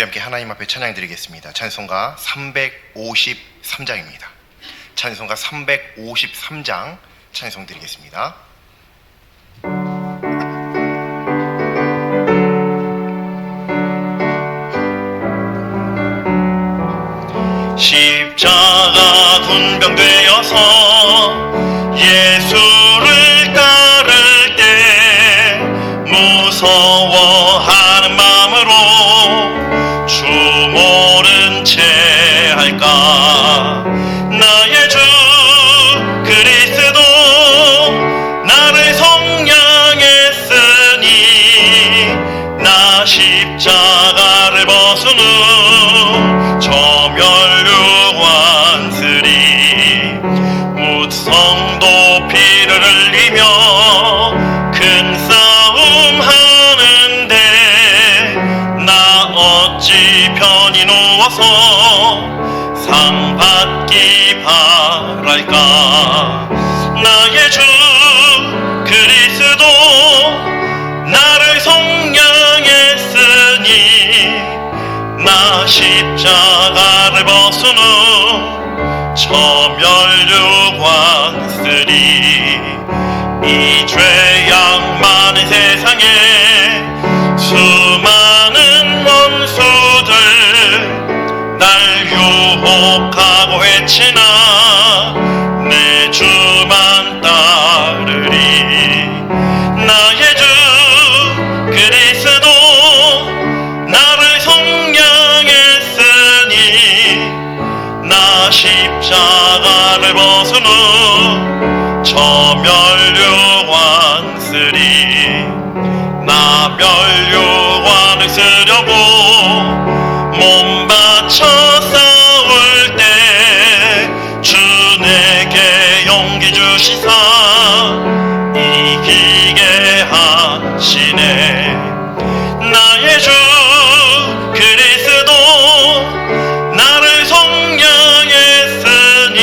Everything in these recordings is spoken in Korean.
우리 함께 하나님 앞에 찬양 드리겠습니다. 찬송가 353장입니다. 찬송가 353장 찬송 드리겠습니다. 십자가 군병되어서 예수를 따를 때 무서워하는 마음으로 주 모른 채 할까. 나의 주 그리스도 나를 성량했으니 나 십자가를 벗은 후 저멸류관 쓰리. 묻성도 피를 흘리며 큰 싸움 하는데 나 어찌 편히 누워서 상 받기 바랄까. 나의 주 그리스도 나를 성량했으니 나 십자가를 벗은 후 저멸류관 쓰리. 이 죄악 많은 세상에 수많은 원수들 날 유혹하고 외치나 내 주만 따르리. 나의 주 그리스도 나를 성량했으니 나 십자가를 벗은 후 저멸류관 쓰리. 나 멸류관을 쓰려고 몸 바쳐 싸울 때 주 내게 용기 주시사 이기게 하시네. 나의 주 그리스도 나를 성량했으니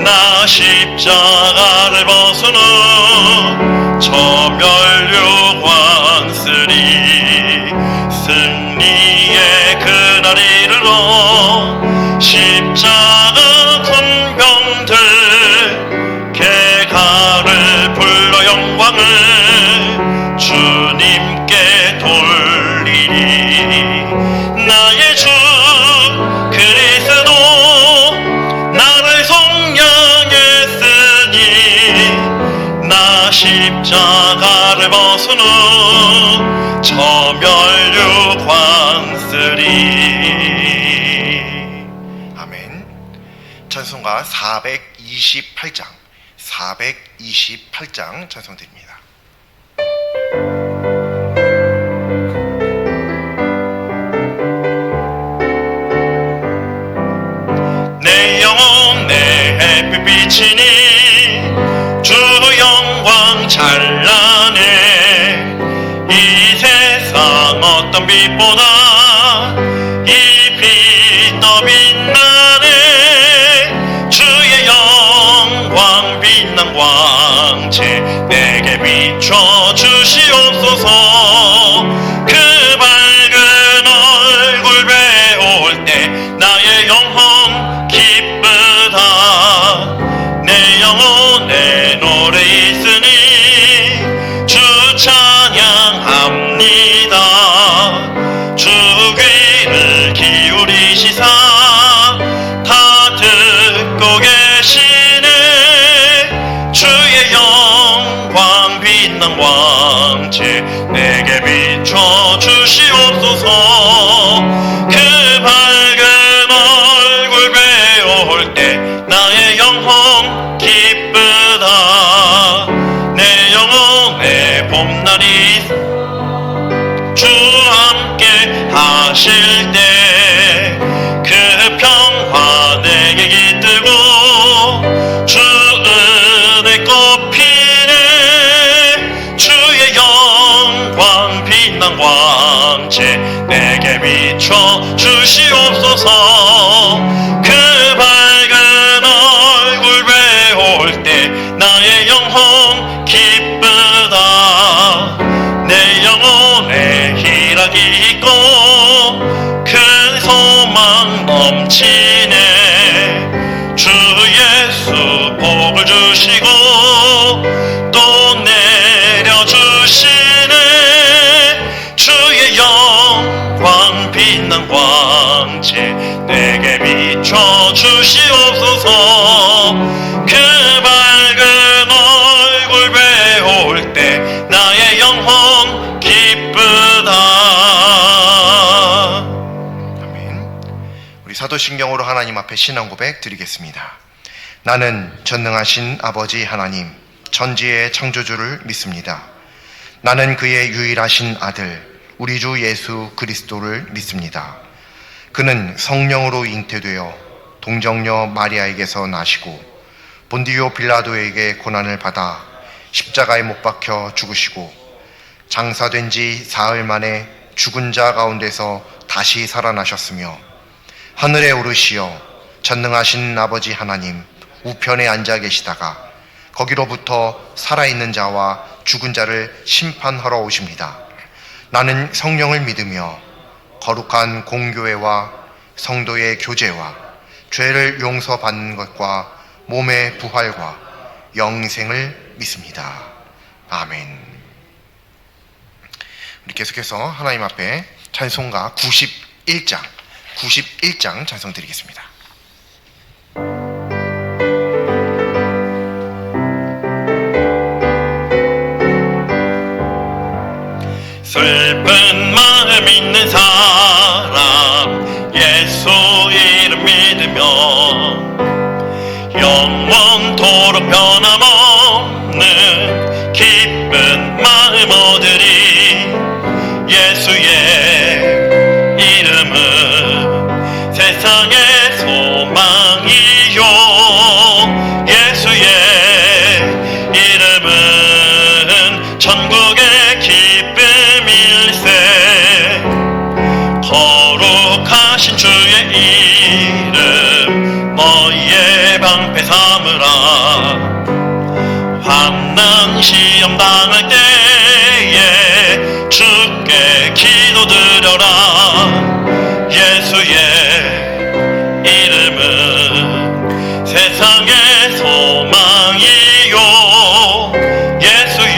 나 십자가를 벗은 후 저멸류관 쓰리. 승리의 그날 이르러 십자가 군병들 개가를 불러 영광을 주님께 돌리리. 나의 주 그리스도 나를 성량했으니 나 십자가를 벗은 후 저멸류관 쓰리. 아멘. 찬송가 428장 찬송드립니다. 내 영혼 내 햇빛 비치니 주 영광 찬란해. 이 세상 어떤 빛보다 이 빛 더 빛나네. 주의 영광 빛난 광채 내게 비춰 주시옵소서. 그 밝은 얼굴 배울 때 나의 영혼 기쁘다. 내 영혼에 노래 있으니 주 찬양합니다. 주 귀를 기울이시사 다 듣고 계시네. 주의 영광 빛난 광채 내게 비춰 주시옵소서. 그 밝은 얼굴 배울 때 나의 영혼 기쁘다. 내 영혼의 봄날이 주 함께 하실 때 그 평화 내게 깃들고 주 은혜 꽃피네. 주의 영광 빛난 광채 내게 비춰 주시옵소서. 그 밝은 얼굴 배울 때 나의 영혼 기쁘다. 내 영혼의 희락 생각이 있고 큰 소망 넘치네. 주 예수 복을 주시고 또 내려주시네. 주의 영광 빛난 광채 내게 비춰 주시옵소서. 그 밝은 얼굴 배울 때 나의 영혼 기쁘다. 아멘. 우리 사도신경으로 하나님 앞에 신앙 고백 드리겠습니다. 나는 전능하신 아버지 하나님, 천지의 창조주를 믿습니다. 나는 그의 유일하신 아들, 우리 주 예수 그리스도를 믿습니다. 그는 성령으로 잉태되어 동정녀 마리아에게서 나시고 본디오 빌라도에게 고난을 받아 십자가에 못 박혀 죽으시고 장사된 지 사흘 만에 죽은 자 가운데서 다시 살아나셨으며 하늘에 오르시어 전능하신 아버지 하나님 우편에 앉아 계시다가 거기로부터 살아있는 자와 죽은 자를 심판하러 오십니다. 나는 성령을 믿으며 거룩한 공교회와 성도의 교제와 죄를 용서받는 것과 몸의 부활과 영생을 믿습니다. 아멘. 우리 계속해서 하나님 앞에 찬송가 91장 찬송 드리겠습니다. 슬픈 마음 있는 사람 예수 이름 믿으면 영원토록 변함없는 기쁜 마음 얻으리. 예수의 이름은 세상의 소망이요. 예수의 이름은 천국의 기쁨일세. 거룩하신 주의 이름 너희의 방패 삼으라. 환난 시험 당할 때에 주께 기도드려라. 예수의 이름은 세상의 소망이요. 예수의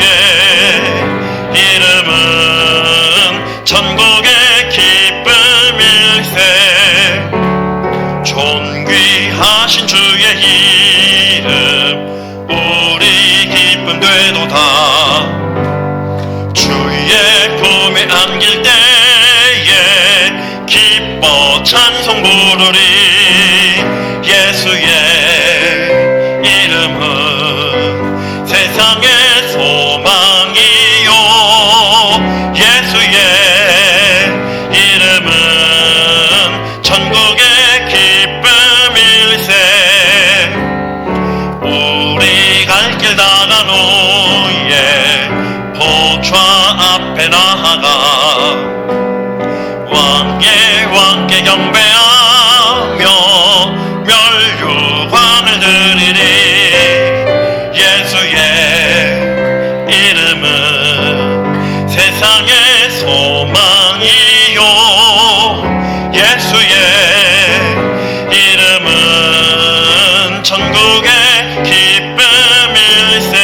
이름은 천국의 기쁨일세. 존귀하신 주의 이름 우리 기쁨 되도다. 주의 품에 안길 때에 기뻐 찬송 부르리. 예수의 이름은 세상의 소망이요. 예수의 이름은 천국의 기쁨일세. 우리 갈 길 다간 후에 보좌 앞에 나아가 왕께 경배하며 멸류관을 드리리. 예수의 이름은 세상의 소망이요. 예수의 이름은 천국의 기쁨일세.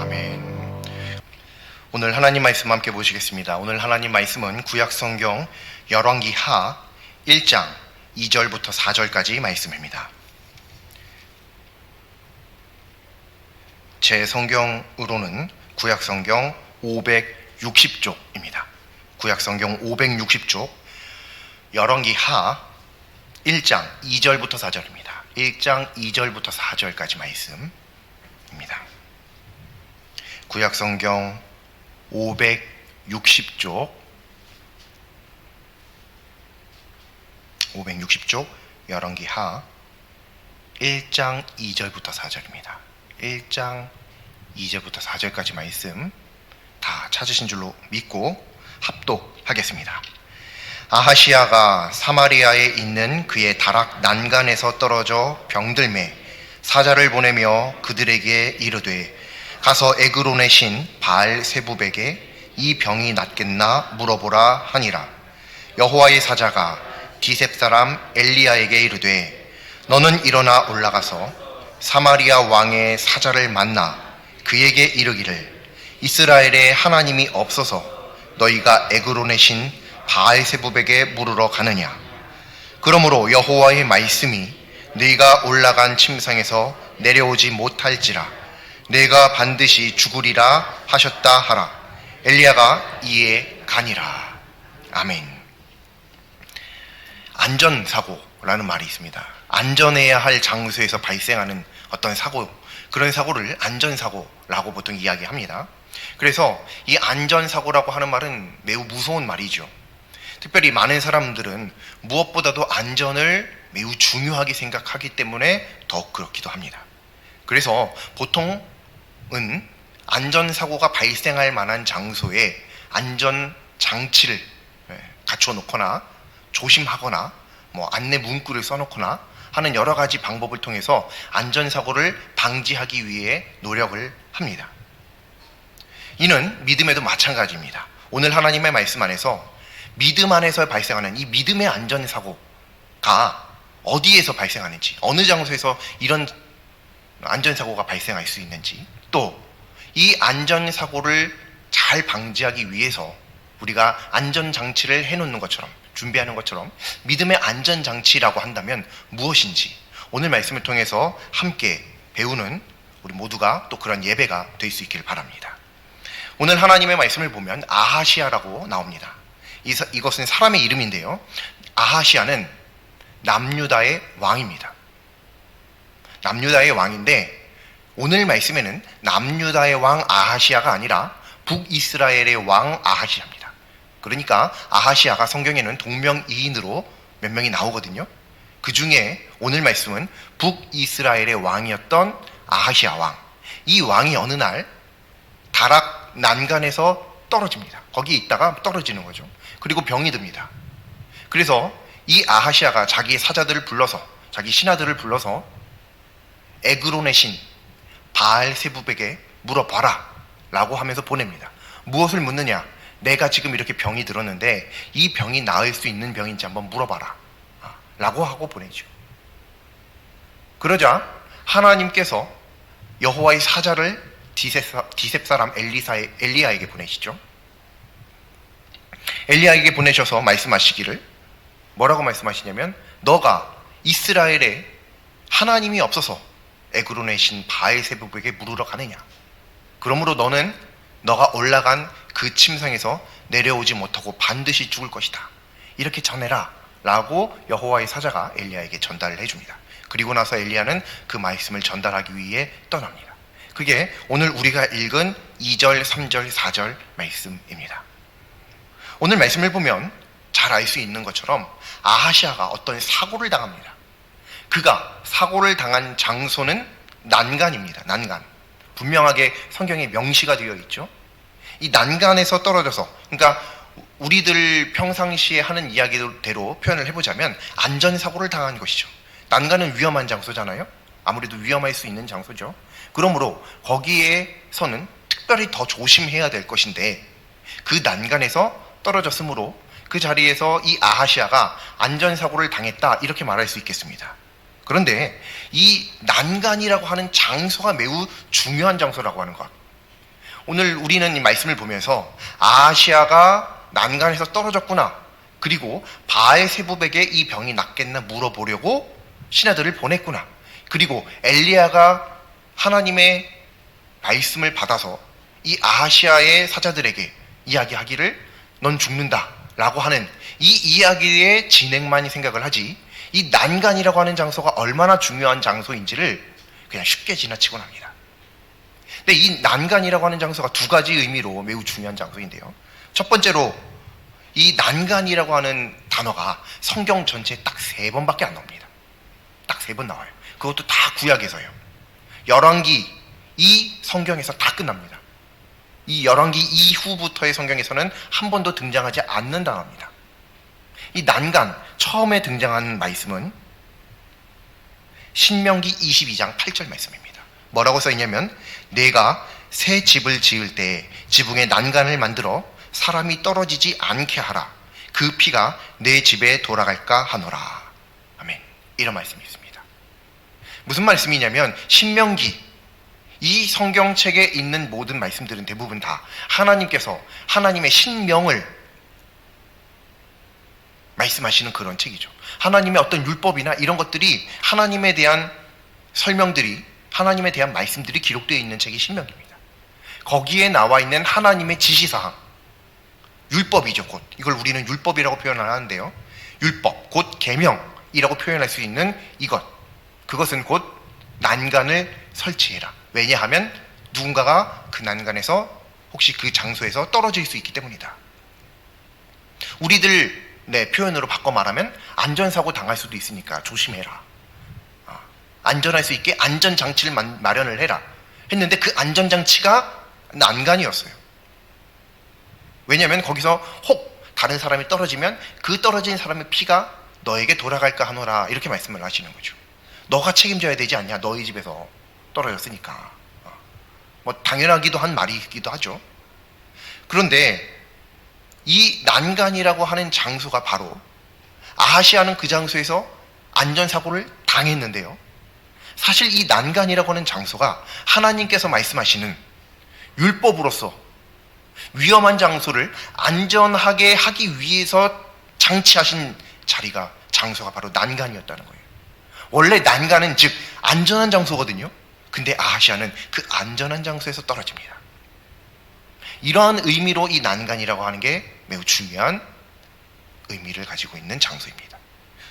아멘. 오늘 하나님 말씀 함께 보시겠습니다. 오늘 하나님 말씀은 구약성경 열왕기하 1장 2절부터 4절까지 말씀입니다. 제 성경으로는 구약성경 560쪽입니다. 구약성경 560쪽 열왕기하 1장 2절부터 4절입니다. 1장 2절부터 4절까지 말씀입니다. 구약성경 560쪽 열왕기하 1장 2절부터 4절입니다. 1장 2절부터 4절까지 말씀 다 찾으신 줄로 믿고 합독하겠습니다. 아하시야가 사마리아에 있는 그의 다락 난간에서 떨어져 병들매 사자를 보내며 그들에게 이르되 가서 에그론의 신 바알세붑에게 이 병이 낫겠나 물어보라 하니라. 여호와의 사자가 디셉 사람 엘리야에게 이르되 너는 일어나 올라가서 사마리아 왕의 사자를 만나 그에게 이르기를 이스라엘에 하나님이 없어서 너희가 에그론의 신 바알세붑에게 물으러 가느냐. 그러므로 여호와의 말씀이 네가 올라간 침상에서 내려오지 못할지라 내가 반드시 죽으리라 하셨다 하라. 엘리야가 이에 가니라. 아멘. 안전사고라는 말이 있습니다. 안전해야 할 장소에서 발생하는 어떤 사고, 그런 사고를 안전사고라고 보통 이야기합니다. 그래서 이 안전사고라고 하는 말은 매우 무서운 말이죠. 특별히 많은 사람들은 무엇보다도 안전을 매우 중요하게 생각하기 때문에 더욱 그렇기도 합니다. 그래서 보통은 안전사고가 발생할 만한 장소에 안전장치를 갖춰 놓거나 조심하거나 안내 문구를 써놓거나 하는 여러 가지 방법을 통해서 안전사고를 방지하기 위해 노력을 합니다. 이는 믿음에도 마찬가지입니다. 오늘 하나님의 말씀 안에서 믿음 안에서 발생하는 이 믿음의 안전사고가 어디에서 발생하는지, 어느 장소에서 이런 안전사고가 발생할 수 있는지, 또 이 안전사고를 잘 방지하기 위해서 우리가 안전장치를 해놓는 것처럼, 준비하는 것처럼 믿음의 안전장치라고 한다면 무엇인지 오늘 말씀을 통해서 함께 배우는 우리 모두가 또 그런 예배가 될 수 있기를 바랍니다. 오늘 하나님의 말씀을 보면 아하시아라고 나옵니다. 이것은 사람의 이름인데요, 아하시아는 남유다의 왕입니다. 남유다의 왕인데 오늘 말씀에는 남유다의 왕 아하시아가 아니라 북이스라엘의 왕 아하시아입니다. 그러니까 아하시아가 성경에는 동명이인으로 몇 명이 나오거든요. 그 중에 오늘 말씀은 북이스라엘의 왕이었던 아하시아 왕. 이 왕이 어느 날 다락 난간에서 떨어집니다. 거기에 있다가 떨어지는 거죠. 그리고 병이 듭니다. 그래서 이 아하시아가 자기의 사자들을 불러서, 자기 신하들을 불러서 에그론의 신 바알세붑에게 물어봐라 라고 하면서 보냅니다. 무엇을 묻느냐? 내가 지금 이렇게 병이 들었는데 이 병이 나을 수 있는 병인지 한번 물어봐라 라고 하고 보내죠. 그러자 하나님께서 여호와의 사자를 디셉 사람 엘리야에게 보내시죠. 엘리야에게 보내셔서 말씀하시기를, 뭐라고 말씀하시냐면 너가 이스라엘에 하나님이 없어서 에그론의 신 바알세붑에게 물으러 가느냐. 그러므로 너가 올라간 그 침상에서 내려오지 못하고 반드시 죽을 것이다. 이렇게 전해라 라고 여호와의 사자가 엘리야에게 전달을 해줍니다. 그리고 나서 엘리야는 그 말씀을 전달하기 위해 떠납니다. 그게 오늘 우리가 읽은 2절, 3절, 4절 말씀입니다. 오늘 말씀을 보면 잘 알 수 있는 것처럼 아하시아가 어떤 사고를 당합니다. 그가 사고를 당한 장소는 난간입니다. 난간. 분명하게 성경에 명시가 되어 있죠. 이 난간에서 떨어져서, 그러니까 우리들 평상시에 하는 이야기대로 표현을 해보자면 안전사고를 당한 것이죠. 난간은 위험한 장소잖아요. 아무래도 위험할 수 있는 장소죠. 그러므로 거기에서는 특별히 더 조심해야 될 것인데 그 난간에서 떨어졌으므로 그 자리에서 이 아하시아가 안전사고를 당했다 이렇게 말할 수 있겠습니다. 그런데 이 난간이라고 하는 장소가 매우 중요한 장소라고 하는 것. 오늘 우리는 이 말씀을 보면서 아하시아가 난간에서 떨어졌구나, 그리고 바알세붑에게 이 병이 낫겠나 물어보려고 신하들을 보냈구나, 그리고 엘리야가 하나님의 말씀을 받아서 이 아하시아의 사자들에게 이야기하기를 넌 죽는다 라고 하는 이 이야기의 진행만 생각을 하지 이 난간이라고 하는 장소가 얼마나 중요한 장소인지를 그냥 쉽게 지나치곤 합니다. 근데 이 난간이라고 하는 장소가 두 가지 의미로 매우 중요한 장소인데요, 첫 번째로 이 난간이라고 하는 단어가 성경 전체에 딱 3번밖에 안 나옵니다. 딱 3번 나와요. 그것도 다 구약에서요. 열왕기 이 성경에서 다 끝납니다. 이 열왕기 이후부터의 성경에서는 한 번도 등장하지 않는 단어입니다. 이 난간 처음에 등장하는 말씀은 신명기 22장 8절 말씀입니다. 뭐라고 써있냐면 내가 새 집을 지을 때 지붕에 난간을 만들어 사람이 떨어지지 않게 하라. 그 피가 내 집에 돌아갈까 하노라. 아멘. 이런 말씀이 있습니다. 무슨 말씀이냐면 신명기, 이 성경책에 있는 모든 말씀들은 대부분 다 하나님께서 하나님의 신명을 말씀하시는 그런 책이죠. 하나님의 어떤 율법이나 이런 것들이 하나님에 대한 설명들이, 하나님에 대한 말씀들이 기록되어 있는 책이 신명기입니다. 거기에 나와 있는 하나님의 지시사항, 율법이죠. 곧 이걸 우리는 율법이라고 표현을 하는데요, 율법, 곧 계명이라고 표현할 수 있는 이것, 그것은 곧 난간을 설치해라. 왜냐하면 누군가가 그 난간에서 혹시 그 장소에서 떨어질 수 있기 때문이다. 우리들 표현으로 바꿔 말하면 안전사고 당할 수도 있으니까 조심해라. 안전할 수 있게 안전장치를 마련을 해라 했는데 그 안전장치가 난간이었어요. 왜냐하면 거기서 혹 다른 사람이 떨어지면 그 떨어진 사람의 피가 너에게 돌아갈까 하노라, 이렇게 말씀을 하시는 거죠. 너가 책임져야 되지 않냐, 너희 집에서 떨어졌으니까. 뭐 당연하기도 한 말이기도 하죠. 그런데 이 난간이라고 하는 장소가 바로 아하시아는 그 장소에서 안전사고를 당했는데요, 사실 이 난간이라고 하는 장소가 하나님께서 말씀하시는 율법으로서 위험한 장소를 안전하게 하기 위해서 장치하신 자리가, 장소가 바로 난간이었다는 거예요. 원래 난간은 즉 안전한 장소거든요. 근데 아하시아는 그 안전한 장소에서 떨어집니다. 이러한 의미로 이 난간이라고 하는 게 매우 중요한 의미를 가지고 있는 장소입니다.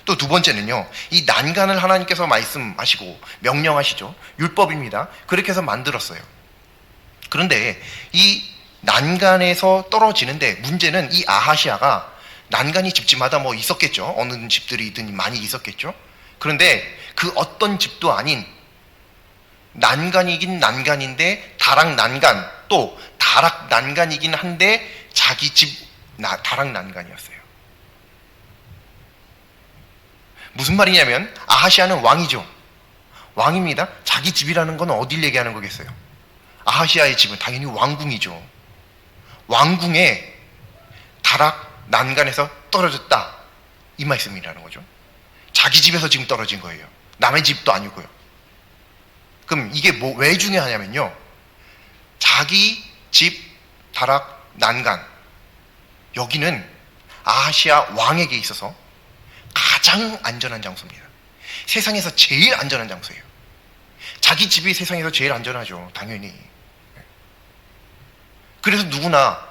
또 두 번째는요, 이 난간을 하나님께서 말씀하시고 명령하시죠. 율법입니다. 그렇게 해서 만들었어요. 그런데 이 난간에서 떨어지는데 문제는 이 아하시아가, 난간이 집집마다 뭐 있었겠죠. 어느 집들이든 많이 있었겠죠. 그런데 그 어떤 집도 아닌 난간이긴 난간인데 다락 난간, 또 다락 난간이긴 한데 자기 집 다락 난간이었어요. 무슨 말이냐면 아하시아는 왕이죠. 왕입니다. 자기 집이라는 건 어딜 얘기하는 거겠어요? 아하시아의 집은 당연히 왕궁이죠. 왕궁에 다락 난간에서 떨어졌다, 이 말씀이라는 거죠. 자기 집에서 지금 떨어진 거예요. 남의 집도 아니고요. 그럼 이게 왜 중요하냐면요, 자기 집 다락 난간, 여기는 아하시아 왕에게 있어서 가장 안전한 장소입니다. 세상에서 제일 안전한 장소예요. 자기 집이 세상에서 제일 안전하죠, 당연히. 그래서 누구나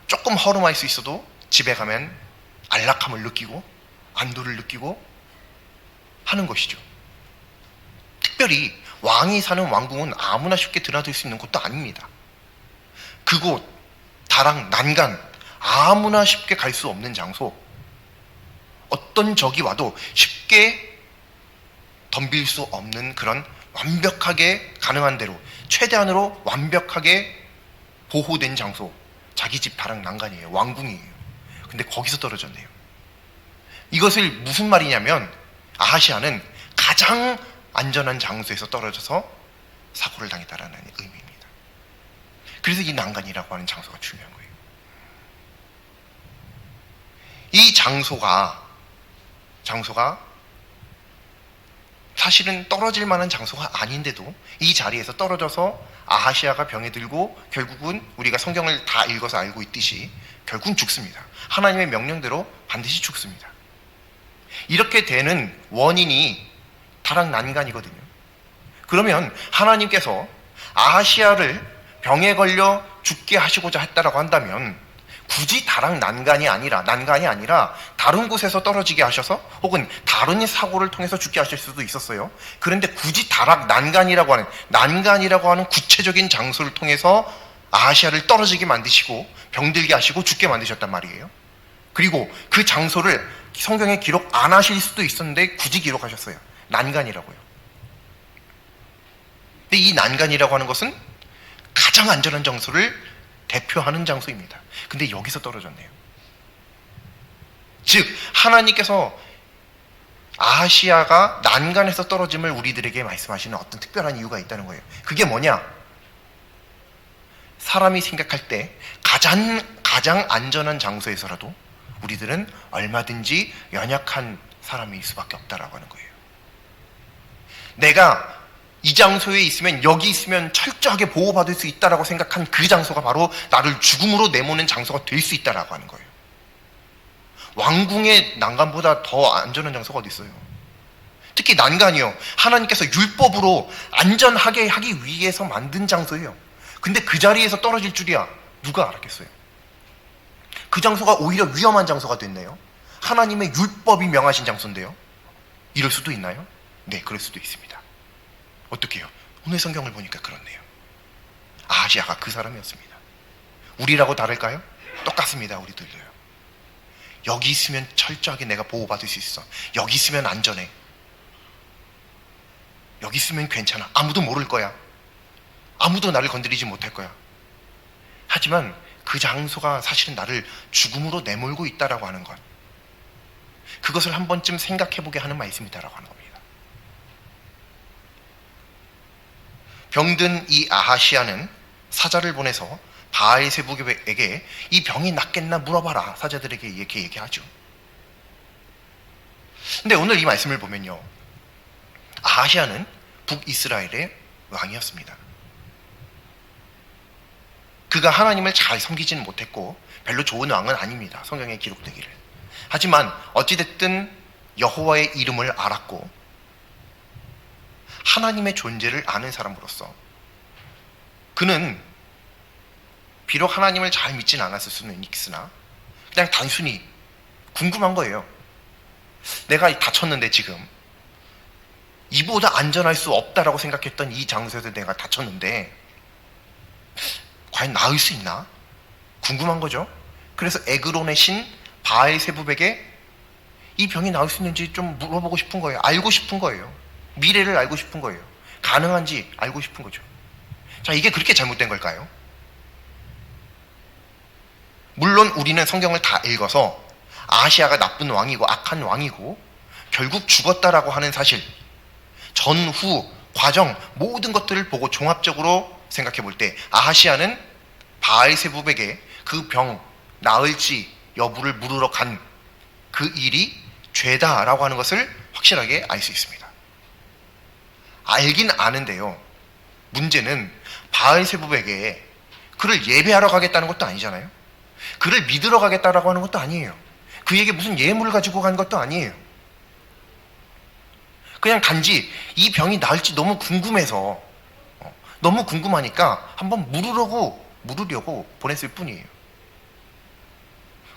조금 허름할 수 있어도 집에 가면 안락함을 느끼고 안도를 느끼고 하는 것이죠. 특별히 왕이 사는 왕궁은 아무나 쉽게 드나들 수 있는 곳도 아닙니다. 그곳, 다락, 난간, 아무나 쉽게 갈 수 없는 장소, 어떤 적이 와도 쉽게 덤빌 수 없는 그런 완벽하게 가능한 대로 최대한으로 완벽하게 보호된 장소, 자기 집 다락 난간이에요. 왕궁이에요. 근데 거기서 떨어졌네요. 이것을 무슨 말이냐면 아하시아는 가장 안전한 장소에서 떨어져서 사고를 당했다라는 의미입니다. 그래서 이 난간이라고 하는 장소가 중요한 거예요. 이 장소가 사실은 떨어질 만한 장소가 아닌데도 이 자리에서 떨어져서 아하시아가 병에 들고 결국은 우리가 성경을 다 읽어서 알고 있듯이 결국은 죽습니다. 하나님의 명령대로 반드시 죽습니다. 이렇게 되는 원인이 다락 난간이거든요. 그러면 하나님께서 아하시아를 병에 걸려 죽게 하시고자 했다라고 한다면 굳이 다락 난간이 아니라 다른 곳에서 떨어지게 하셔서 혹은 다른 사고를 통해서 죽게 하실 수도 있었어요. 그런데 굳이 다락 난간이라고 하는 구체적인 장소를 통해서 아하시아를 떨어지게 만드시고 병들게 하시고 죽게 만드셨단 말이에요. 그리고 그 장소를 성경에 기록 안 하실 수도 있었는데 굳이 기록하셨어요. 난간이라고요. 근데 이 난간이라고 하는 것은 가장 안전한 장소를 대표하는 장소입니다. 근데 여기서 떨어졌네요. 즉 하나님께서 아하시아가 난간에서 떨어짐을 우리들에게 말씀하시는 어떤 특별한 이유가 있다는 거예요. 그게 뭐냐? 사람이 생각할 때 가장 안전한 장소에서라도 우리들은 얼마든지 연약한 사람일 수밖에 없다라고 하는 거예요. 내가 이 장소에 있으면, 여기 있으면 철저하게 보호받을 수 있다라고 생각한 그 장소가 바로 나를 죽음으로 내모는 장소가 될 수 있다라고 하는 거예요. 왕궁의 난간보다 더 안전한 장소가 어디 있어요? 특히 난간이요, 하나님께서 율법으로 안전하게 하기 위해서 만든 장소예요. 근데 그 자리에서 떨어질 줄이야 누가 알았겠어요? 그 장소가 오히려 위험한 장소가 됐네요. 하나님의 율법이 명하신 장소인데요. 이럴 수도 있나요? 네, 그럴 수도 있습니다. 어떻게 해요? 오늘 성경을 보니까 그렇네요. 아하시아가 그 사람이었습니다. 우리라고 다를까요? 똑같습니다. 우리들도요. 여기 있으면 철저하게 내가 보호받을 수 있어. 여기 있으면 안전해. 여기 있으면 괜찮아. 아무도 모를 거야. 아무도 나를 건드리지 못할 거야. 하지만 그 장소가 사실은 나를 죽음으로 내몰고 있다라고 하는 것, 그것을 한 번쯤 생각해보게 하는 말씀이다라고 하는 겁니다. 병든 이 아하시아는 사자를 보내서 바알세부백에게 이 병이 낫겠나 물어봐라, 사자들에게 이렇게 얘기하죠. 근데 오늘 이 말씀을 보면요, 아하시아는 북이스라엘의 왕이었습니다. 그가 하나님을 잘 섬기지는 못했고 별로 좋은 왕은 아닙니다, 성경에 기록되기를. 하지만 어찌됐든 여호와의 이름을 알았고 하나님의 존재를 아는 사람으로서 그는 비록 하나님을 잘 믿진 않았을 수는 있으나 그냥 단순히 궁금한 거예요. 내가 다쳤는데, 지금 이보다 안전할 수 없다라고 생각했던 이 장소에서 내가 다쳤는데 과연 나을 수 있나? 궁금한 거죠. 그래서 에그론의 신 바알세부백에게 이 병이 나을 수 있는지 좀 물어보고 싶은 거예요. 알고 싶은 거예요. 미래를 알고 싶은 거예요. 가능한지 알고 싶은 거죠. 자, 이게 그렇게 잘못된 걸까요? 물론 우리는 성경을 다 읽어서 아하시아가 나쁜 왕이고 악한 왕이고 결국 죽었다라고 하는 사실, 전후 과정 모든 것들을 보고 종합적으로 생각해 볼 때 아하시아는 바알세부백에게 그 병 나을지 여부를 물으러 간 그 일이 죄다라고 하는 것을 확실하게 알 수 있습니다. 알긴 아는데요, 문제는 바알세부백에게 그를 예배하러 가겠다는 것도 아니잖아요. 그를 믿으러 가겠다라고 하는 것도 아니에요. 그에게 무슨 예물을 가지고 간 것도 아니에요. 그냥 단지 이 병이 나을지 너무 궁금해서, 너무 궁금하니까 한번 물으려고 보냈을 뿐이에요.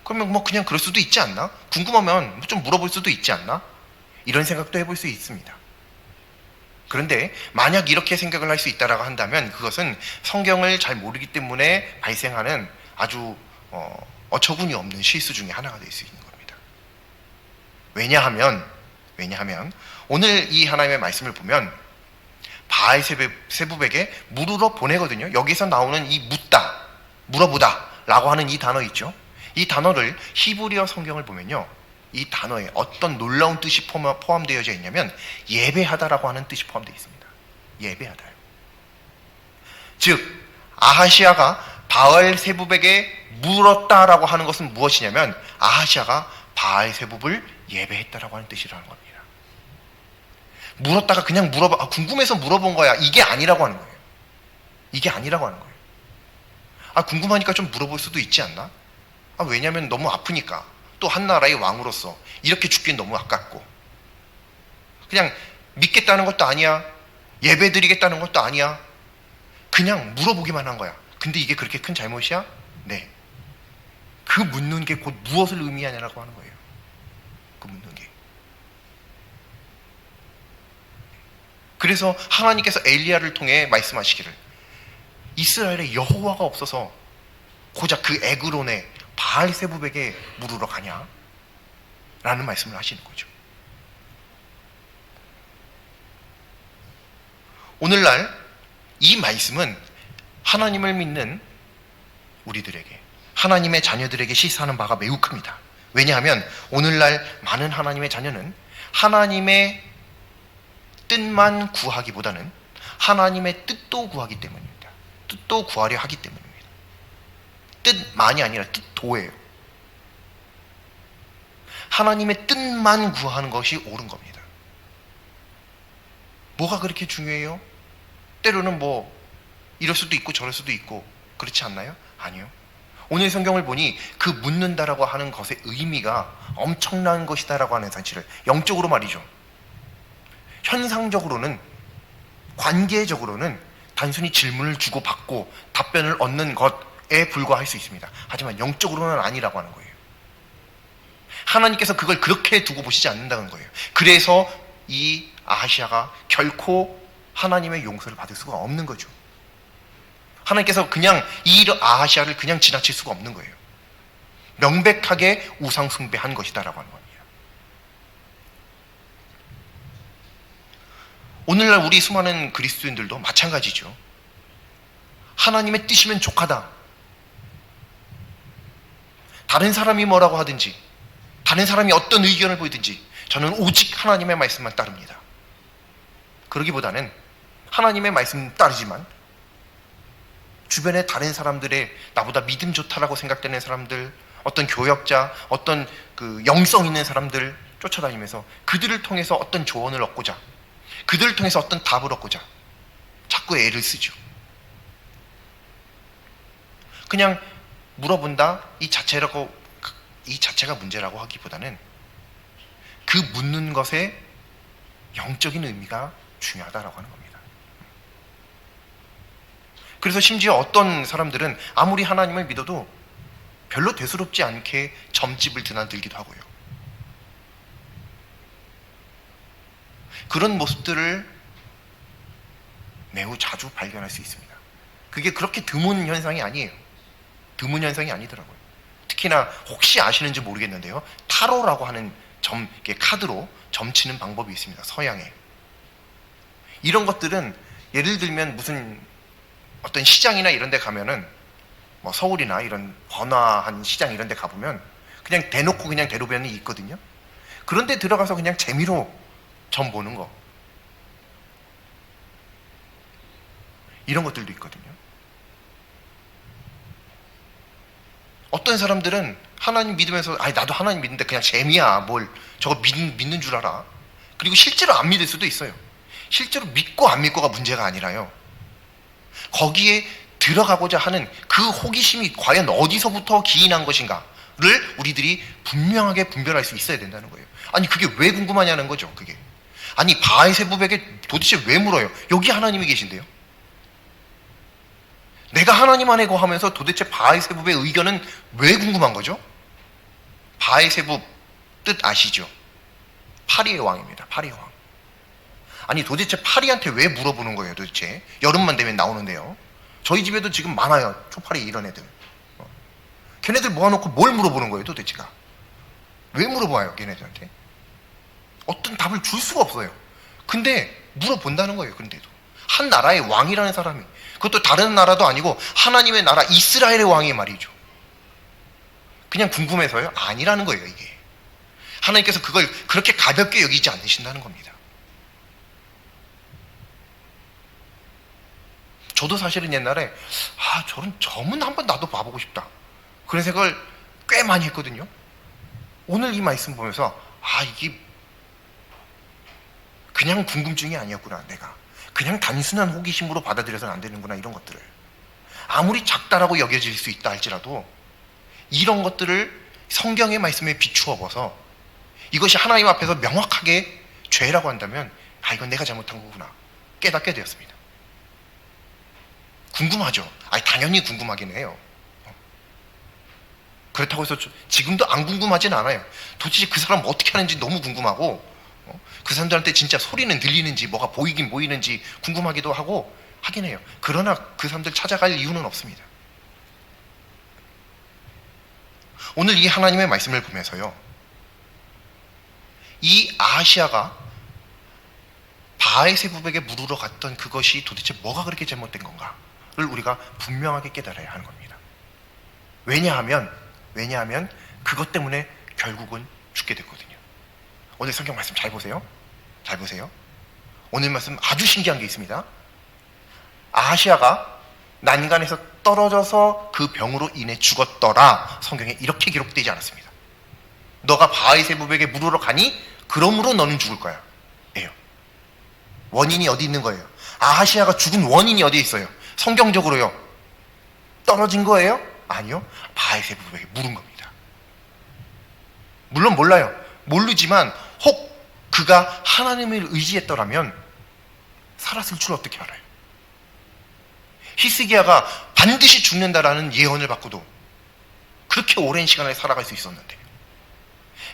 그러면 뭐 그냥 그럴 수도 있지 않나? 궁금하면 좀 물어볼 수도 있지 않나? 이런 생각도 해볼 수 있습니다. 그런데 만약 이렇게 생각을 할 수 있다라고 한다면 그것은 성경을 잘 모르기 때문에 발생하는 아주 어처구니 없는 실수 중에 하나가 될 수 있는 겁니다. 왜냐하면 오늘 이 하나님의 말씀을 보면 바알세부백에게 물으러 보내거든요. 여기서 나오는 이 묻다, 물어보다 라고 하는 이 단어 있죠. 이 단어를 히브리어 성경을 보면요, 이 단어에 어떤 놀라운 뜻이 포함되어져 있냐면 예배하다라고 하는 뜻이 포함되어 있습니다. 예배하다요. 즉 아하시아가 바알세부백에게 물었다라고 하는 것은 무엇이냐면 아하시아가 바알세부를 예배했다라고 하는 뜻이라는 겁니다. 물었다가 그냥 궁금해서 물어본 거야, 이게 아니라고 하는 거예요. 이게 아니라고 하는 거예요. 궁금하니까 좀 물어볼 수도 있지 않나? 왜냐하면 너무 아프니까. 또 한 나라의 왕으로서 이렇게 죽긴 너무 아깝고, 그냥 믿겠다는 것도 아니야, 예배 드리겠다는 것도 아니야, 그냥 물어보기만 한 거야. 근데 이게 그렇게 큰 잘못이야? 네. 그 묻는 게 곧 무엇을 의미하냐라고 하는 거예요. 그 묻는 게. 그래서 하나님께서 엘리야를 통해 말씀하시기를 이스라엘에 여호와가 없어서 고작 그 에그론의 바알세부백에 물으러 가냐? 라는 말씀을 하시는 거죠. 오늘날 이 말씀은 하나님을 믿는 우리들에게, 하나님의 자녀들에게 시사하는 바가 매우 큽니다. 왜냐하면 오늘날 많은 하나님의 자녀는 하나님의 뜻만 구하기보다는 하나님의 뜻도 구하기 때문입니다. 뜻도 구하려 하기 때문입니다. 뜻만이 아니라 뜻도예요. 하나님의 뜻만 구하는 것이 옳은 겁니다. 뭐가 그렇게 중요해요? 때로는 뭐 이럴 수도 있고 저럴 수도 있고 그렇지 않나요? 아니요. 오늘 성경을 보니 그 묻는다라고 하는 것의 의미가 엄청난 것이다라고 하는 사실을, 영적으로 말이죠. 현상적으로는, 관계적으로는 단순히 질문을 주고받고 답변을 얻는 것에 불과할 수 있습니다. 하지만 영적으로는 아니라고 하는 거예요. 하나님께서 그걸 그렇게 두고 보시지 않는다는 거예요. 그래서 이 아하시아가 결코 하나님의 용서를 받을 수가 없는 거죠. 하나님께서 그냥 이 아하시아를 그냥 지나칠 수가 없는 거예요. 명백하게 우상 숭배한 것이다라고 하는 겁니다. 오늘날 우리 수많은 그리스도인들도 마찬가지죠. 하나님의 뜻이면 족하다. 다른 사람이 뭐라고 하든지, 다른 사람이 어떤 의견을 보이든지 저는 오직 하나님의 말씀만 따릅니다. 그러기보다는 하나님의 말씀 따르지만 주변에 다른 사람들의, 나보다 믿음 좋다라고 생각되는 사람들, 어떤 교역자, 어떤 그 영성 있는 사람들 쫓아다니면서 그들을 통해서 어떤 조언을 얻고자, 그들을 통해서 어떤 답을 얻고자 자꾸 애를 쓰죠. 그냥 물어본다 이 자체가 문제라고 하기보다는 그 묻는 것에 영적인 의미가 중요하다라고 하는 겁니다. 그래서 심지어 어떤 사람들은 아무리 하나님을 믿어도 별로 대수롭지 않게 점집을 드나들기도 하고요. 그런 모습들을 매우 자주 발견할 수 있습니다. 그게 그렇게 드문 현상이 아니에요. 드문 현상이 아니더라고요. 특히나 혹시 아시는지 모르겠는데요, 타로라고 하는 카드로 점치는 방법이 있습니다. 서양에. 이런 것들은 예를 들면 무슨 어떤 시장이나 이런 데 가면은, 뭐 서울이나 이런 번화한 시장 이런 데 가보면 그냥 대놓고 그냥 대로변이 있거든요. 그런 데 들어가서 그냥 재미로 점 보는 거, 이런 것들도 있거든요. 어떤 사람들은 하나님 믿으면서 아니 나도 하나님 믿는데 그냥 재미야, 뭘 저거 믿는 줄 알아. 그리고 실제로 안 믿을 수도 있어요. 실제로 믿고 안 믿고가 문제가 아니라요, 거기에 들어가고자 하는 그 호기심이 과연 어디서부터 기인한 것인가를 우리들이 분명하게 분별할 수 있어야 된다는 거예요. 아니 그게 왜 궁금하냐는 거죠. 그게 아니 바알세붑에게 도대체 왜 물어요? 여기 하나님이 계신데요. 내가 하나님 안에 거하면서 도대체 바알세붑의 의견은 왜 궁금한 거죠? 바알세붑 뜻 아시죠? 파리의 왕입니다. 파리의 왕. 아니 도대체 파리한테 왜 물어보는 거예요? 도대체 여름만 되면 나오는데요. 저희 집에도 지금 많아요, 초파리 이런 애들. 걔네들 모아놓고 뭘 물어보는 거예요? 도대체가 왜 물어봐요? 걔네들한테 어떤 답을 줄 수가 없어요. 근데 물어본다는 거예요. 근데도 한 나라의 왕이라는 사람이, 그것도 다른 나라도 아니고 하나님의 나라 이스라엘의 왕이 말이죠. 그냥 궁금해서요? 아니라는 거예요. 이게 하나님께서 그걸 그렇게 가볍게 여기지 않으신다는 겁니다. 저도 사실은 옛날에 저런 점은 한번 나도 봐보고 싶다, 그런 생각을 꽤 많이 했거든요. 오늘 이 말씀 보면서 이게 그냥 궁금증이 아니었구나. 내가 그냥 단순한 호기심으로 받아들여서는 안 되는구나. 이런 것들을 아무리 작다라고 여겨질 수 있다 할지라도 이런 것들을 성경의 말씀에 비추어 봐서 이것이 하나님 앞에서 명확하게 죄라고 한다면 이건 내가 잘못한 거구나 깨닫게 되었습니다. 궁금하죠? 당연히 궁금하긴 해요. 그렇다고 해서 지금도 안 궁금하진 않아요. 도대체 그 사람 어떻게 하는지 너무 궁금하고, 그 사람들한테 진짜 소리는 들리는지 뭐가 보이긴 보이는지 궁금하기도 하고 하긴 해요. 그러나 그 사람들 찾아갈 이유는 없습니다. 오늘 이 하나님의 말씀을 보면서요, 이 아하시아가 바알세붑에게 물으러 갔던 그것이 도대체 뭐가 그렇게 잘못된 건가를 우리가 분명하게 깨달아야 하는 겁니다. 왜냐하면 그것 때문에 결국은 죽게 됐거든요. 오늘 성경 말씀 잘 보세요. 잘 보세요. 오늘 말씀 아주 신기한 게 있습니다. 아하시아가 난간에서 떨어져서 그 병으로 인해 죽었더라. 성경에 이렇게 기록되지 않았습니다. 너가 바알세부백에 물으러 가니 그러므로 너는 죽을 거야. 예요. 원인이 어디 있는 거예요? 아하시아가 죽은 원인이 어디에 있어요? 성경적으로요. 떨어진 거예요? 아니요. 바알세부백에 물은 겁니다. 물론 몰라요. 모르지만 혹 그가 하나님을 의지했더라면 살았을 줄 어떻게 알아요? 히스기야가 반드시 죽는다라는 예언을 받고도 그렇게 오랜 시간을 살아갈 수 있었는데,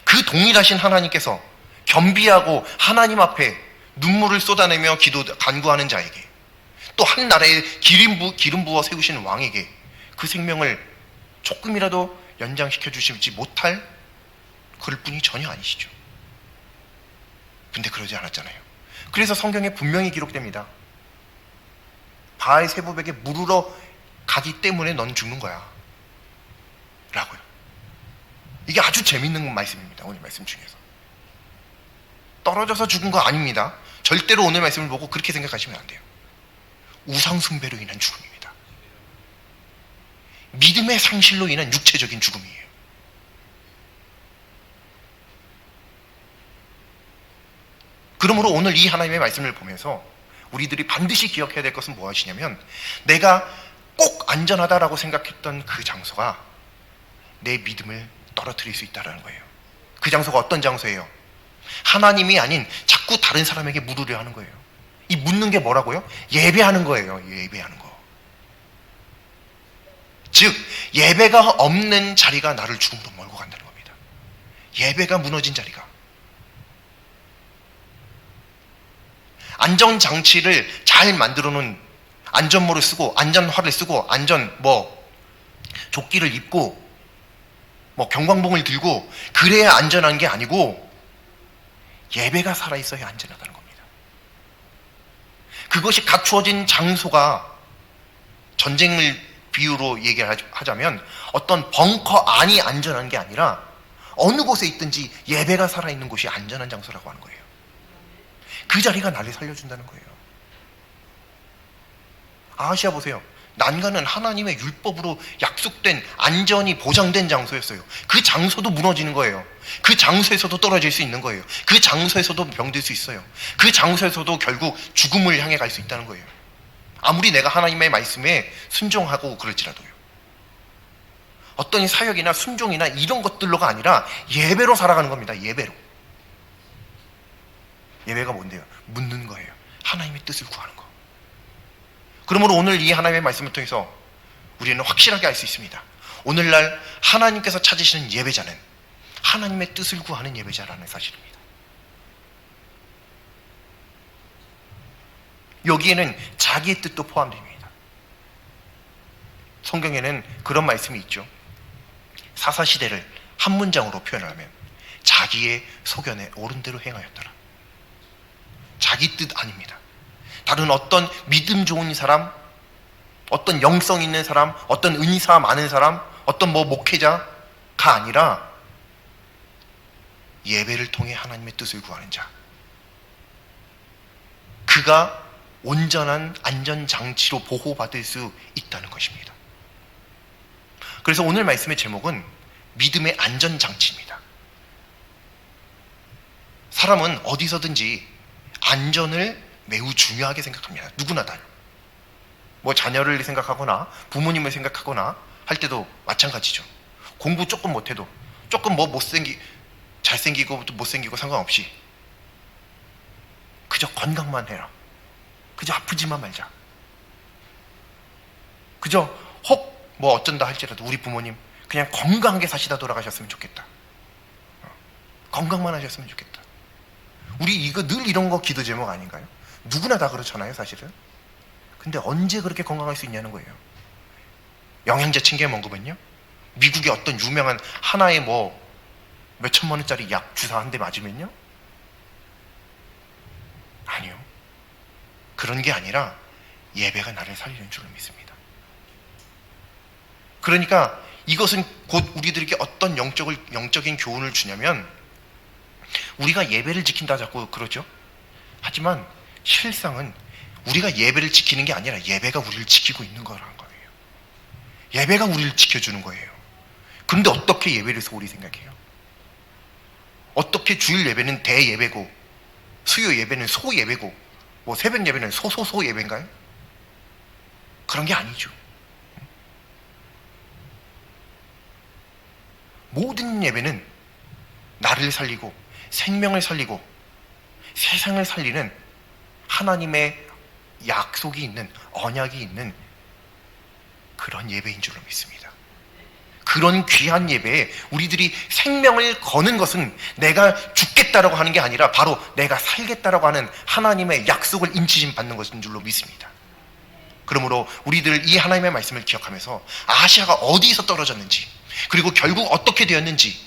그 동일하신 하나님께서 겸비하고 하나님 앞에 눈물을 쏟아내며 간구하는 자에게, 또 한 나라에 기름 부어 세우신 왕에게 그 생명을 조금이라도 연장시켜 주시지 못할 그럴 뿐이 전혀 아니시죠. 근데 그러지 않았잖아요. 그래서 성경에 분명히 기록됩니다. 바알세부백에 물으러 가기 때문에 넌 죽는 거야 라고요. 이게 아주 재밌는 말씀입니다. 오늘 말씀 중에서 떨어져서 죽은 거 아닙니다. 절대로 오늘 말씀을 보고 그렇게 생각하시면 안 돼요. 우상숭배로 인한 죽음입니다. 믿음의 상실로 인한 육체적인 죽음이에요. 그러므로 오늘 이 하나님의 말씀을 보면서 우리들이 반드시 기억해야 될 것은 무엇이냐면, 내가 꼭 안전하다라고 생각했던 그 장소가 내 믿음을 떨어뜨릴 수 있다는 거예요. 그 장소가 어떤 장소예요? 하나님이 아닌 자꾸 다른 사람에게 물으려 하는 거예요. 이 묻는 게 뭐라고요? 예배하는 거예요. 예배하는 거. 즉 예배가 없는 자리가 나를 죽음으로 몰고 간다는 겁니다. 예배가 무너진 자리가. 안전장치를 잘 만들어 놓은 안전모를 쓰고 안전화를 쓰고 조끼를 입고 경광봉을 들고 그래야 안전한 게 아니고, 예배가 살아있어야 안전하다는 겁니다. 그것이 갖추어진 장소가, 전쟁을 비유로 얘기하자면 어떤 벙커 안이 안전한 게 아니라 어느 곳에 있든지 예배가 살아있는 곳이 안전한 장소라고 하는 거예요. 그 자리가 나를 살려준다는 거예요. 아하시아 보세요. 난간은 하나님의 율법으로 약속된 안전이 보장된 장소였어요. 그 장소도 무너지는 거예요. 그 장소에서도 떨어질 수 있는 거예요. 그 장소에서도 병들 수 있어요. 그 장소에서도 결국 죽음을 향해 갈 수 있다는 거예요. 아무리 내가 하나님의 말씀에 순종하고 그럴지라도요. 어떤 사역이나 순종이나 이런 것들로가 아니라 예배로 살아가는 겁니다. 예배로. 예배가 뭔데요? 묻는 거예요. 하나님의 뜻을 구하는 거. 그러므로 오늘 이 하나님의 말씀을 통해서 우리는 확실하게 알 수 있습니다. 오늘날 하나님께서 찾으시는 예배자는 하나님의 뜻을 구하는 예배자라는 사실입니다. 여기에는 자기의 뜻도 포함됩니다. 성경에는 그런 말씀이 있죠. 사사시대를 한 문장으로 표현하면 자기의 소견에 옳은 대로 행하였더라. 자기 뜻 아닙니다. 다른 어떤 믿음 좋은 사람, 어떤 영성 있는 사람, 어떤 은사 많은 사람, 어떤 목회자가 아니라 예배를 통해 하나님의 뜻을 구하는 자. 그가 온전한 안전장치로 보호받을 수 있다는 것입니다. 그래서 오늘 말씀의 제목은 믿음의 안전장치입니다. 사람은 어디서든지 안전을 매우 중요하게 생각합니다. 누구나 다요. 자녀를 생각하거나 부모님을 생각하거나 할 때도 마찬가지죠. 공부 조금 못해도, 조금 잘생기고 못생기고 상관없이 그저 건강만 해라. 그저 아프지만 말자. 그저 혹 어쩐다 할지라도 우리 부모님 그냥 건강하게 사시다 돌아가셨으면 좋겠다. 건강만 하셨으면 좋겠다. 우리 이거 늘 이런 거 기도 제목 아닌가요? 누구나 다 그렇잖아요, 사실은. 근데 언제 그렇게 건강할 수 있냐는 거예요. 영양제 챙겨 먹으면요, 미국의 어떤 유명한 하나의 몇 천만 원짜리 약 주사 한 대 맞으면요, 아니요. 그런 게 아니라 예배가 나를 살리는 줄을 믿습니다. 그러니까 이것은 곧 우리들에게 어떤 영적인 교훈을 주냐면, 우리가 예배를 지킨다 자꾸 그러죠. 하지만 실상은 우리가 예배를 지키는 게 아니라 예배가 우리를 지키고 있는 거라는 거예요. 예배가 우리를 지켜주는 거예요. 그런데 어떻게 예배를 소홀히 생각해요? 어떻게 주일 예배는 대예배고 수요 예배는 소예배고 뭐 새벽 예배는 소소소 예배인가요? 그런 게 아니죠. 모든 예배는 나를 살리고 생명을 살리고 세상을 살리는 하나님의 약속이 있는, 언약이 있는 그런 예배인 줄로 믿습니다. 그런 귀한 예배에 우리들이 생명을 거는 것은 내가 죽겠다라고 하는 게 아니라 바로 내가 살겠다라고 하는 하나님의 약속을 인치심 받는 것인 줄로 믿습니다. 그러므로 우리들 이 하나님의 말씀을 기억하면서 아시아가 어디서 떨어졌는지, 그리고 결국 어떻게 되었는지,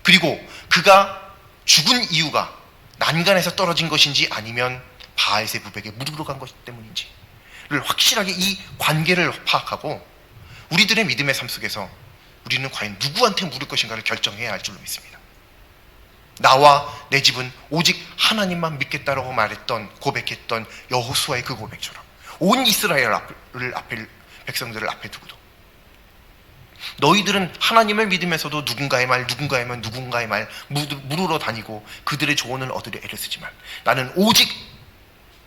그리고 그가 죽은 이유가 난간에서 떨어진 것인지 아니면 바알세불백에 무릎으로 간 것 때문인지를 확실하게 이 관계를 파악하고 우리들의 믿음의 삶 속에서 우리는 과연 누구한테 물을 것인가를 결정해야 할 줄로 믿습니다. 나와 내 집은 오직 하나님만 믿겠다라고 말했던, 고백했던 여호수아의 그 고백처럼 온 이스라엘 백성들을 앞에 두고도 너희들은 하나님을 믿으면서도 누군가의 말 물으러 다니고 그들의 조언을 얻으려 애를 쓰지만 나는 오직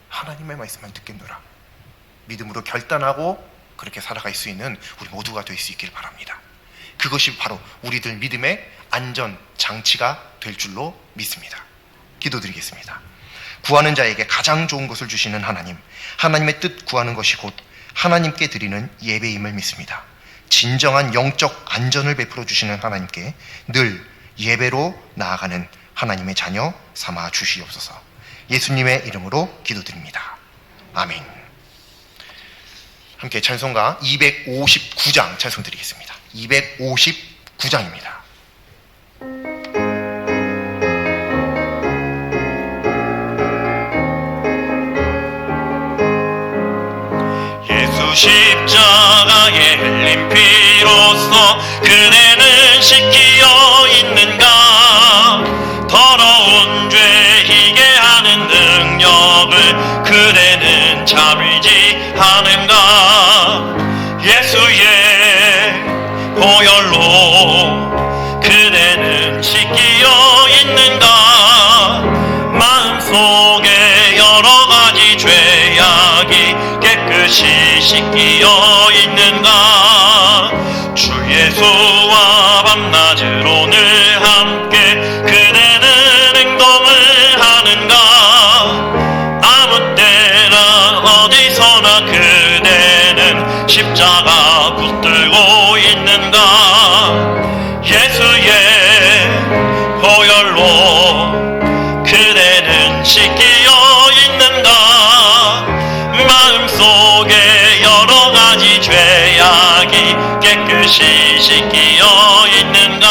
하나님의 말씀만 듣겠노라. 믿음으로 결단하고 그렇게 살아갈 수 있는 우리 모두가 될 수 있길 바랍니다. 그것이 바로 우리들 믿음의 안전 장치가 될 줄로 믿습니다. 기도드리겠습니다. 구하는 자에게 가장 좋은 것을 주시는 하나님, 하나님의 뜻 구하는 것이 곧 하나님께 드리는 예배임을 믿습니다. 진정한 영적 안전을 베풀어 주시는 하나님께 늘 예배로 나아가는 하나님의 자녀 삼아 주시옵소서. 예수님의 이름으로 기도드립니다. 아멘. 함께 찬송가 259장 찬송 드리겠습니다. 259장입니다. 예수 십자가에 흘린 피로써 그대는 씻기어 있는가? 더러운 죄 희게 하는 능력을 그대는 참을지 하는가? 예수의 보혈로 그대는 씻기어 있는가? 마음속에 여러 가지 죄악이 깨끗이 씻기어 있는가? 주 예수와 밤낮으로 늘 함께 그대는 행동을 하는가? 아무 때나 어디서나 그대는 십자가 붙들고 있는가? 예수의 보혈로 그대는 씻기어 있는가? 마음속에 여러 가지 죄악이 깨끗이 씻기어 있는가?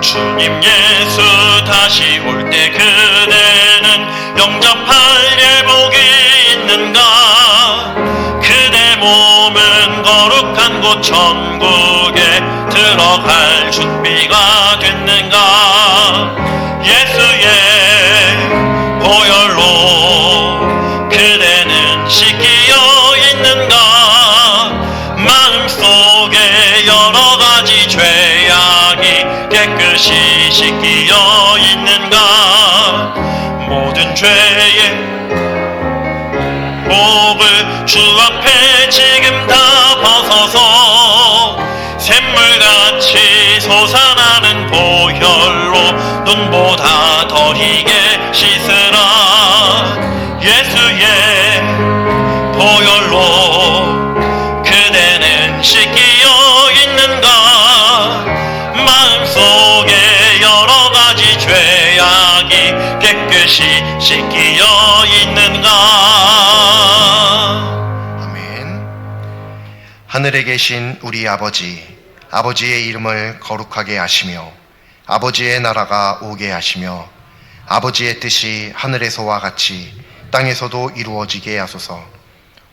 주님 예수 다시 올 때 그대는 영접할 예복이 있는가? 그대 몸은 거룩한 곳 천국에 들어갈 준비가 됐는가? 예수의 보혈로 그대는 씻기어 있는가? 마음속에 여러 가지 죄악이 깨끗이 씻기어 있는가? 모든 죄의 복을 주 앞에 지금 다 벗어서 샘물같이 솟아나는 보혈로 눈보다 더 희게 씻으라. 예수의 보혈로 그대는 씻기어 있는가? 마음속에 여러 가지 죄악이 깨끗이 씻기어 있는가? 아멘. 하늘에 계신 우리 아버지의 이름을 거룩하게 하시며 아버지의 나라가 오게 하시며 아버지의 뜻이 하늘에서와 같이 땅에서도 이루어지게 하소서.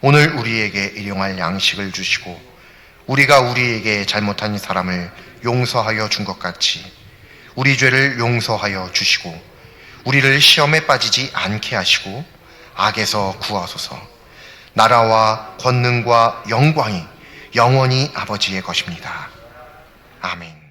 오늘 우리에게 일용할 양식을 주시고 우리가 우리에게 잘못한 사람을 용서하여 준 것 같이 우리 죄를 용서하여 주시고 우리를 시험에 빠지지 않게 하시고 악에서 구하소서. 나라와 권능과 영광이 영원히 아버지의 것입니다. 아멘.